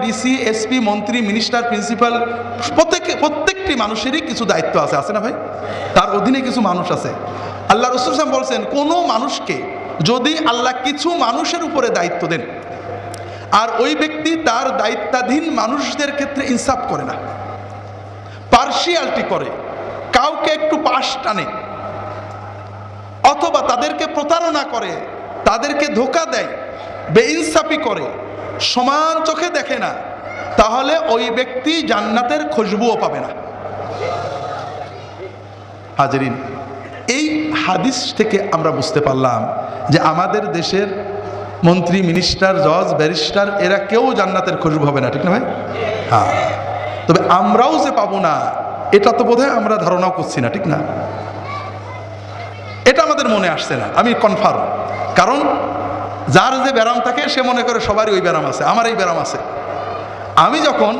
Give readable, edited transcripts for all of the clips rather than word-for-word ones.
DC, SP, মন্ত্রী, minister, principal, প্রত্যেকটি মানুষেরই কিছু দায়িত্ব আছে, আছে না ভাই? তার অধীনে কিছু মানুষ আছে। আল্লাহ রাসূল সাল্লাল্লাহু আলাইহি ওয়াসাল্লাম বলছেন, কোনো মানুষকে যদি আল্লাহ কিছু মানুষের উপরে দায়িত্ব দেন আর ওই ব্যক্তি তার দায়িত্বাধীন মানুষদের ক্ষেত্রে ইনসাফ করে না, পার্সিয়ালিটি করে, কাউকে একটু পাশ টানে, অথবা তাদেরকে প্রতারণা করে, তাদেরকে ধোঁকা দেয়, বেইনসাফি করে, সমান চোখে দেখে না, তাহলে ওই ব্যক্তি জান্নাতের খুশবুও পাবে না। হাজরিন, এই হাদিস থেকে আমরা বুঝতে পারলাম যে আমাদের দেশের মন্ত্রী, মিনিস্টার, জজ, ব্যারিস্টার এরা কেউ জান্নাতের খুশবু হবে না, ঠিক না ভাই? হ্যাঁ, তবে আমরাও যে পাবো না এটা তো বোধহয় আমরা ধারণাও করছি না, ঠিক না? এটা আমাদের মনে আসছে না, আমি কনফার্ম। কারণ যার যে ব্যারাম থাকে সে মনে করে সবারই ওই ব্যারাম আছে, আমার এই ব্যারাম আছে। আমি যখন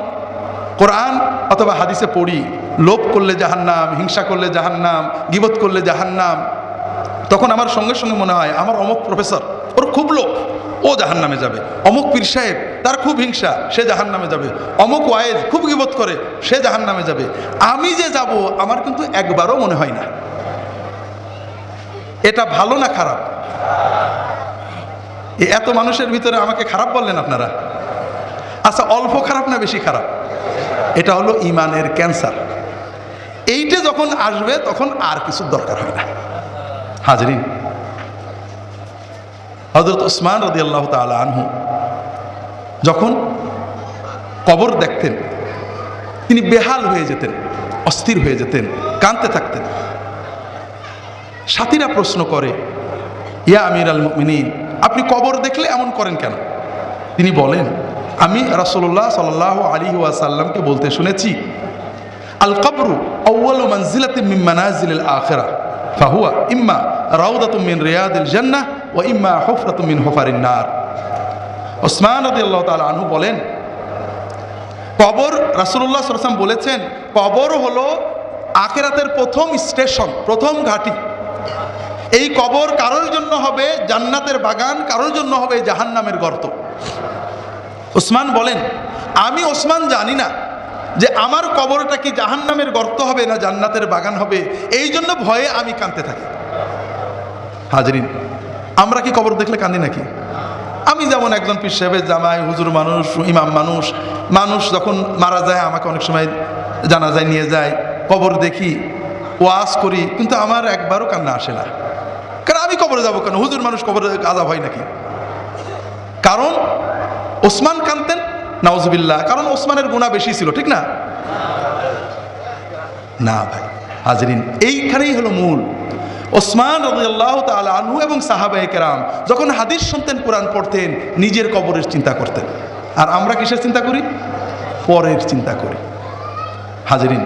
কোরআন অথবা হাদিসে পড়ি লোভ করলে জাহান্নাম, হিংসা করলে জাহান্নাম, গীবত করলে জাহান্নাম, তখন আমার সঙ্গে সঙ্গে মনে হয় আমার অমুক প্রফেসর, ওর খুব লোভ, ও জাহান্নামে যাবে। অমুক পীর সাহেব, তার খুব হিংসা, সে জাহান্নামে যাবে। অমুক ওয়াইজ খুব গীবত করে, সে জাহান্নামে যাবে। আমি যে যাব আমার কিন্তু একবারও মনে হয় না। এটা ভালো না খারাপ? এত মানুষের ভিতরে আমাকে খারাপ বললেন আপনারা? আচ্ছা, অল্প খারাপ না বেশি খারাপ? এটা হলো ইমানের ক্যান্সার। এইটা যখন আসবে তখন আর কিছু দরকার হয় না। হাজরিন, হযরত ওসমান রাদিয়াল্লাহু তাআলা আনহু যখন কবর দেখতেন তিনি বেহাল হয়ে যেতেন, অস্থির হয়ে যেতেন, কাঁদতে থাকতেন। সাথীরা প্রশ্ন করে, ইয়া আমিরাল মুমিনিন, আপনি কবর দেখলে এমন করেন কেন? তিনি বলেন, আমি রাসূলুল্লাহ সাল্লাল্লাহু আলাইহি ওয়াসাল্লামকে বলতে শুনেছি, আল কবরু আউয়ালু মানজিলাতিন মিন মানাজিলিল আখিরাহ ফাহুয়া ইম্মা রাউদাতুম মিন রিয়াদিল জান্নাহ ওয়া ইম্মা হুফরাতুম মিন হুফারিন নার। ওসমান রাদিয়াল্লাহু তাআলা আনহু বলেন, কবর, রাসূলুল্লাহ সাল্লাল্লাহু আলাইহি ওয়াসাল্লাম বলেছেন, কবর হলো আখিরাতের প্রথম স্টেশন, প্রথম ঘাঁটি। এই কবর কারোর জন্য হবে জান্নাতের বাগান, কারোর জন্য হবে জাহান্নামের গর্ত। ওসমান বলেন, আমি ওসমান জানি না যে আমার কবরটা কি জাহান্নামের গর্ত হবে না জান্নাতের বাগান হবে, এই জন্য ভয়ে আমি কাঁদতে থাকি। হাজরিন, আমরা কি কবর দেখলে কাঁদি নাকি? আমি যেমন একজন পীর সাহেবের জামাই, হুজুর মানুষ, ইমাম মানুষ, মানুষ যখন মারা যায় আমাকে অনেক সময় জানাজায় নিয়ে যায়, কবর দেখি, ওয়াজ করি, কিন্তু আমার একবারও কান্না আসে না। কারণ আমি কবরে যাবো কেন? হুজুর মানুষ কবরে আযাব হয় নাকি? কারণ ওসমান কাঁদতেন, নাউজুবিল্লাহ, কারণ ওসমানের গুনাহ বেশি ছিল, ঠিক না? না ভাই, হাজরিন, এইখানেই হলো মূল। ওসমান রাদিয়াল্লাহু তাআলা আনহু এবং সাহাবায়ে কেরাম যখন হাদিস শুনতেন, কোরআন পড়তেন, নিজের কবরের চিন্তা করতেন। আর আমরা কিসের চিন্তা করি? পরের চিন্তা করি। হাজরিন,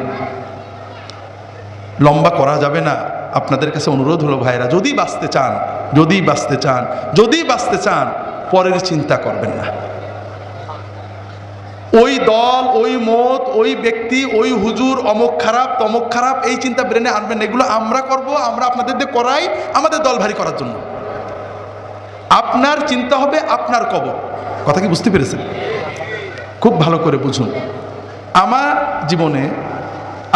লম্বা করা যাবে না, আপনাদের কাছে অনুরোধ হলো ভাইরা, যদি বাঁচতে চান, যদি বাঁচতে চান, যদি বাঁচতে চান, পরের চিন্তা করবেন না। ওই দল, ওই মত, ওই ব্যক্তি, ওই হুজুর, অমুক খারাপ, তমুক খারাপ, এই চিন্তা ব্রেনে আনবেন না। এগুলো আমরা করব, আমরা আপনাদের দিয়ে করাই আমাদের দল ভারী করার জন্য। আপনার চিন্তা হবে আপনার কবর। কথা কি বুঝতে পেরেছেন? খুব ভালো করে বুঝুন। আমার জীবনে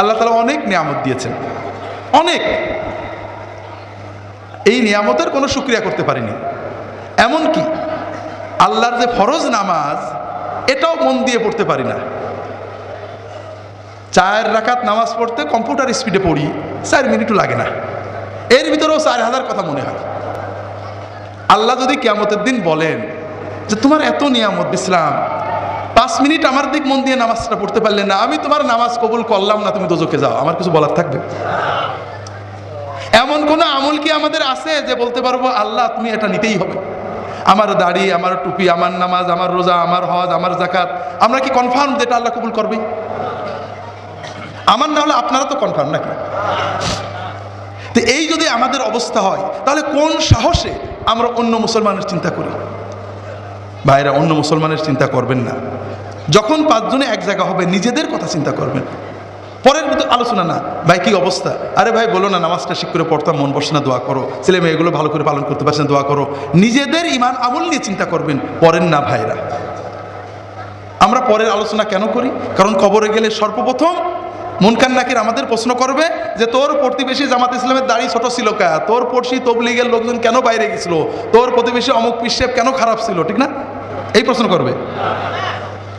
আল্লাহ তাআলা অনেক নিয়ামত দিয়েছেন, অনেক। এই নিয়ামতের কোনো শুকরিয়া করতে পারিনি। এমনকি আল্লাহর যে ফরজ নামাজ, এটাও মন দিয়ে পড়তে পারি না। 4 রাকাত নামাজ পড়তে কম্পিউটার স্পিডে পড়ি, 4 মিনিটও লাগে না, এর ভিতরেও 4000 কথা মনে হয়। আল্লাহ যদি কিয়ামতের দিন বলেন যে তোমার এত নিয়ামত দিছিলাম, 5 মিনিট আমার দিক মন দিয়ে নামাজটা পড়তে পারলে না, আমি তোমার নামাজ কবুল করলাম না, তুমি দোজখে যাও, আমার কিছু বলার থাকবে? এমন কোন আমল কি আমাদের আছে যে বলতে পারবো আল্লাহ তুমি এটা নিতেই হবে? আমার দাড়ি, আমার টুপি, আমার নামাজ, আমার রোজা, আমার হজ, আমার যাকাত, আমরা কি কনফার্ম যে এটা আল্লাহ কবুল করবে? আমার না হলে আপনারা তো কনফার্ম নাকি? তো এই যদি আমাদের অবস্থা হয়, তাহলে কোন সাহসে আমরা অন্য মুসলমানের চিন্তা করি? ভাইরা, অন্য মুসলমানের চিন্তা করবেন না। যখন 5 জনে এক জায়গা হবে, নিজেদের কথা চিন্তা করবেন, পরের ভিতর আলোচনা না। ভাই কি অবস্থা? আরে ভাই বলো না, নামাজটা ঠিক করে পড়তাম, মন বসে না, দোয়া করো। ছেলে মেয়ে এগুলো ভালো করে পালন করতে পারছেন, দোয়া করো। নিজেদের ইমান আমল নিয়ে চিন্তা করবেন, পড়েন না ভাইরা। আমরা পরের আলোচনা কেন করি? কারণ কবরে গেলে সর্বপ্রথম মুনকার নাকির আমাদের প্রশ্ন করবে যে তোর প্রতিবেশী জামাত ইসলামের দাড়ি ছোট ছিল কা, তোর পড়শি তবলিগের লোকজন কেন বাইরে গেছিল, তোর প্রতিবেশী অমুক পিসেব কেন খারাপ ছিল, ঠিক না? এই প্রশ্ন করবে।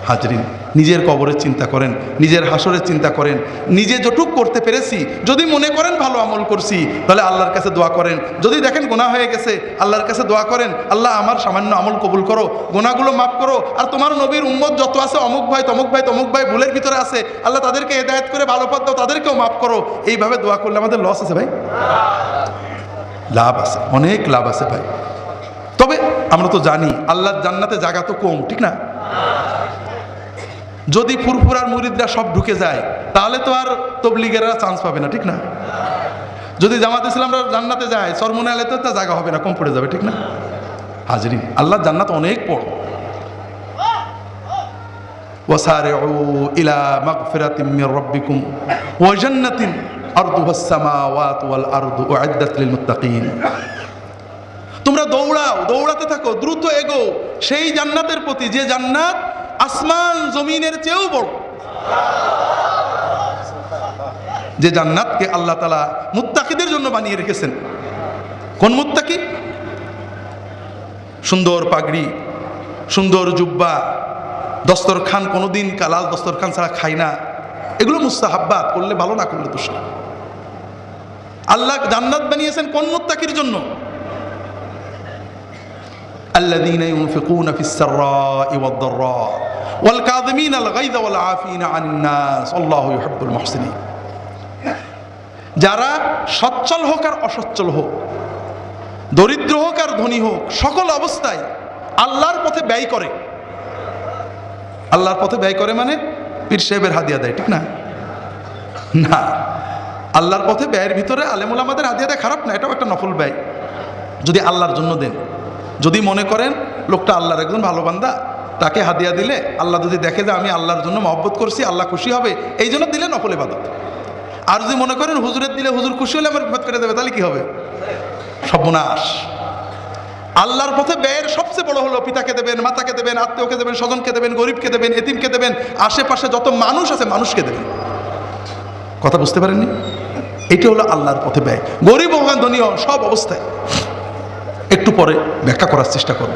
হাজরিন, নিজের কবরের চিন্তা করেন, নিজের হাসরের চিন্তা করেন। নিজে যেটুক করতে পেরেছি যদি মনে করেন ভালো আমল করছি তাহলে আল্লাহর কাছে দোয়া করেন। যদি দেখেন গুনাহ হয়ে গেছে আল্লাহর কাছে দোয়া করেন, আল্লাহ আমার সামান্য আমল কবুল করো, গুনাহগুলো মাফ করো। আর তোমার নবীর উম্মত যত আছে অমুক ভাই তমুক ভাই তমুক ভাই ভুলের ভিতরে আছে, আল্লাহ তাদেরকে হেদায়েত করে ভালো পথ দাও, তাদেরকেও মাফ করো। এইভাবে দোয়া করলে আমাদের লস আছে ভাই? লাভ আছে, অনেক লাভ আছে ভাই। তবে আমরা তো জানি আল্লাহর জান্নাতে জায়গা তো কম, ঠিক না? যদি ফুরফুরার মুরিদরা সব ঢুকে যায় তাহলে তো আর তবলিগেরা চান্স পাবে না, ঠিক না? যদি জামাত ইসলামরা জান্নাতে যায় সরমুনা আলাইতে তো জায়গা হবে না, কম পড়ে যাবে, ঠিক না? হাজরিন, আল্লাহর জান্নাত অনেক বড়। ওয়াসারিউ ইলা মাগফিরাতিম মির রাব্বিকুম ওয়া জান্নাতিন আরদুহাস সামাওয়াতু ওয়াল আরদু উইদ্দাত লিল মুত্তাকিন। তোমরা দৌড়াও, দৌড়াতে থাকো, দ্রুত এগো সেই জান্নাতের প্রতি যে জান্নাত আসমান জমিনের চেয়েও বড়, যে জান্নাতকে আল্লাহ তাআলা মুত্তাকিদের জন্য বানিয়ে রেখেছেন। কোন মুত্তাকি? সুন্দর পাগড়ি, সুন্দর জুব্বা, দস্তরখান, কোনোদিন কালাল দস্তরখান ছাড়া খাই না, এগুলো মুস্তাহাব্বাত, করলে ভালো, না করলে দোষ না। আল্লাহ জান্নাত বানিয়েছেন কোন মুত্তাকির জন্য? الذين ينفقون في السراء والضراء والكاظمين الغيظ والعافين عن الناس والله يحب المحسنين। যারা সচ্ছল হোক আর অসচ্ছল হোক, দরিদ্র হোক আর ধনী হোক, সকল অবস্থায় আল্লাহর পথে ব্যয় করে। আল্লাহর পথে ব্যয় করে মানে পীর সাহেবের হাদিয়া দেয়, ঠিক না? না, আল্লাহর পথে ব্যয়ের ভিতরে আলেম ওলামাদের হাদিয়া দেয় খারাপ না, এটাও একটা নফল ব্যয়। যদি আল্লাহর জন্য দেন, যদি মনে করেন লোকটা আল্লাহর একজন ভালো বান্দা, তাকে হাদিয়া দিলে আল্লাহ যদি দেখে যে আমি আল্লাহর জন্য মহব্বত করছি, আল্লাহ খুশি হবে, এই জন্য দিলে নফল ইবাদত। আর যদি মনে করেন হুজুরের দিলে হুজুর খুশি হলে আমার বিপদ করে দেবে, তাহলে কি হবে? সর্বনাশ। আল্লাহর পথে ব্যয়ের সবচেয়ে বড় হলো পিতাকে দেবেন, মাতাকে দেবেন, আত্মীয়কে দেবেন, স্বজনকে দেবেন, গরিবকে দেবেন, এতিমকে দেবেন, আশেপাশে যত মানুষ আছে মানুষকে দেবেন। কথা বুঝতে পারেননি? এটি হলো আল্লাহর পথে ব্যয়। গরিব হোক ধনী হোক, সব অবস্থায়। একটু পরে ব্যাখ্যা করার চেষ্টা করব।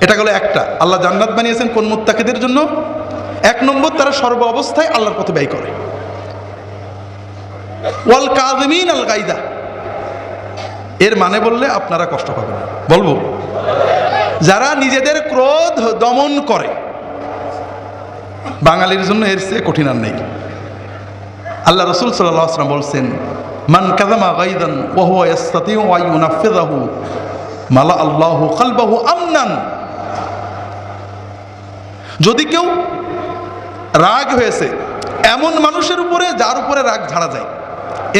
এটা গেল একটা। আল্লাহ জান্নাত বানিয়েছেন কোন মুত্তাকিদের জন্য? এক নম্বর, তারা সর্ব অবস্থায় আল্লাহর পথে ব্যয় করে। ওয়াল কাযিমিন আল গায়দা, এর মানে বললে আপনারা কষ্ট পাবেন, বলবো যারা নিজেদের ক্রোধ দমন করে। বাঙালির জন্য এর চেয়ে কঠিন আর নেই। আল্লাহ রাসূল সাল্লাল্লাহু আলাইহি ওয়াসাল্লাম বলছেন, মান কাযামা গায়দান ওয়া হুয়া ইসতাতিউ আন ইউনাফিযাহু মালা আল্লাহু কলবাহু আমনান। যদি কেউ রাগ হয়েছে এমন মানুষের উপরে যার উপরে রাগ ঝাড়া যায়,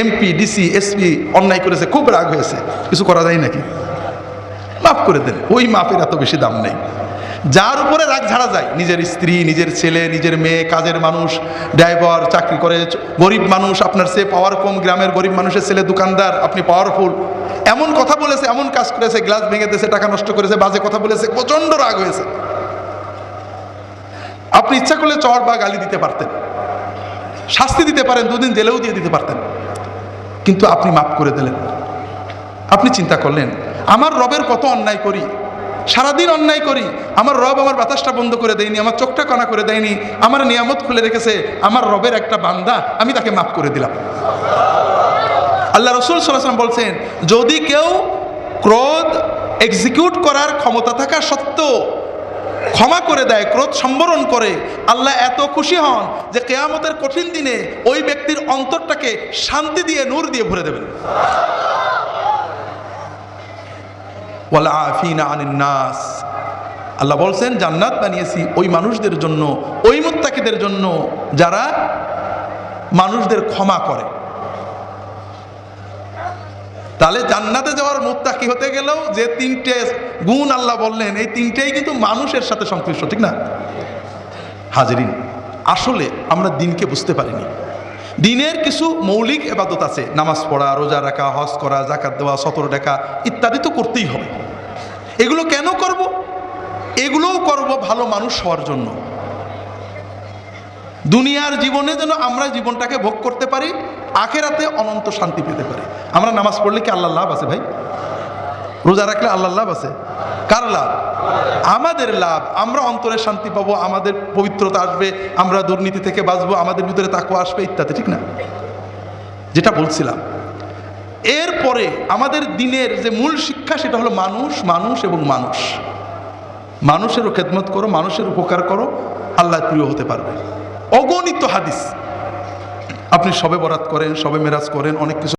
এমপি, ডিসি, এসপি অন্যায় করেছে, খুব রাগ হয়েছে, কিছু করা যায় নাকি? মাফ করে দেন, ওই মাফের এত বেশি দাম নেই। যার উপরে রাগ ঝাড়া যায়, নিজের স্ত্রী, নিজের ছেলে, নিজের মেয়ে, কাজের মানুষ, ড্রাইভার, চাকরি করে, গরিব মানুষ, আপনার সে পাওয়ার কম, গ্রামের গরিব মানুষের ছেলে দোকানদার, আপনি পাওয়ারফুল, এমন কথা বলেছে, এমন কাজ করেছে, গ্লাস ভেঙে দিয়েছে, টাকা নষ্ট করেছে, বাজে কথা বলেছে, প্রচন্ড রাগ হয়েছে। আপনি ইচ্ছা করলে চড় বা গালি দিতে পারতেন, শাস্তি দিতে পারেন, 2 দিন জেলেও দিয়ে দিতে পারতেন, কিন্তু আপনি মাফ করে দিলেন। আপনি চিন্তা করলেন, আমার রবের কত অন্যায় করি, সারাদিন অন্যায় করি, আমার রব আমার বাতাসটা বন্ধ করে দেয়নি, আমার চোখটা কানা করে দেয়নি, আমার নিয়ামত খুলে রেখেছে, আমার রবের একটা বান্দা, আমি তাকে মাফ করে দিলাম। আল্লাহ রাসূল সাল্লাল্লাহু আলাইহি ওয়াসাল্লাম বলছেন, যদি কেউ ক্রোধ এক্সিকিউট করার ক্ষমতা থাকা সত্ত্বেও ক্ষমা করে দেয়, ক্রোধ সম্বরণ করে, আল্লাহ এত খুশি হন যে কিয়ামতের কঠিন দিনে ওই ব্যক্তির অন্তরটাকে শান্তি দিয়ে, নূর দিয়ে ভরে দেবেন। ওয়াল আফিনা আনিন নাস, আল্লাহ বলছেন জান্নাত বানিয়েছি ওই মানুষদের জন্য, ওই মুত্তাকিদের জন্য যারা মানুষদের ক্ষমা করে। তাহলে জান্নাতে যাওয়ার মুত্তাকি হতে গেলেও যে 3টে গুণ আল্লাহ বললেন, এই 3টেই কিন্তু মানুষের সাথে সংশ্লিষ্ট, ঠিক না? হাজরিন, আসলে আমরা দিনকে বুঝতে পারিনি। দিনের কিছু মৌলিক ইবাদত আছে, নামাজ পড়া, রোজা রাখা, হজ করা, যাকাত দেওয়া, সতর ডাকা ইত্যাদি তো করতেই হবে। এগুলো কেন করব? এগুলোও করব ভালো মানুষ হওয়ার জন্য। দুনিয়ার জীবনে যেন আমরা জীবনটাকে ভোগ করতে পারি, আখেরাতে অনন্ত শান্তি পেতে পারি। আমরা নামাজ পড়লে কি আল্লাহ লাভ আছে ভাই? রোজা রাখলে আল্লাহ লাভ আছে? কার লাভ? আমাদের লাভ। আমরা অন্তরে শান্তি পাবো, আমাদের পবিত্রতা আসবে, আমরা দুর্নীতি থেকে বাঁচবো, আমাদের ভিতরে তাকওয়া আসবে ইত্যাদি, ঠিক না? যেটা বলছিলাম, এরপরে আমাদের দিনের যে মূল শিক্ষা সেটা হলো মানুষ, মানুষ এবং মানুষ। মানুষেরও খেদমত করো, মানুষের উপকার করো, আল্লাহ প্রিয় হতে পারবে। অগণিত হাদিস, আপনি সবে বরাত করেন, সবে মেরাজ করেন, অনেক কিছু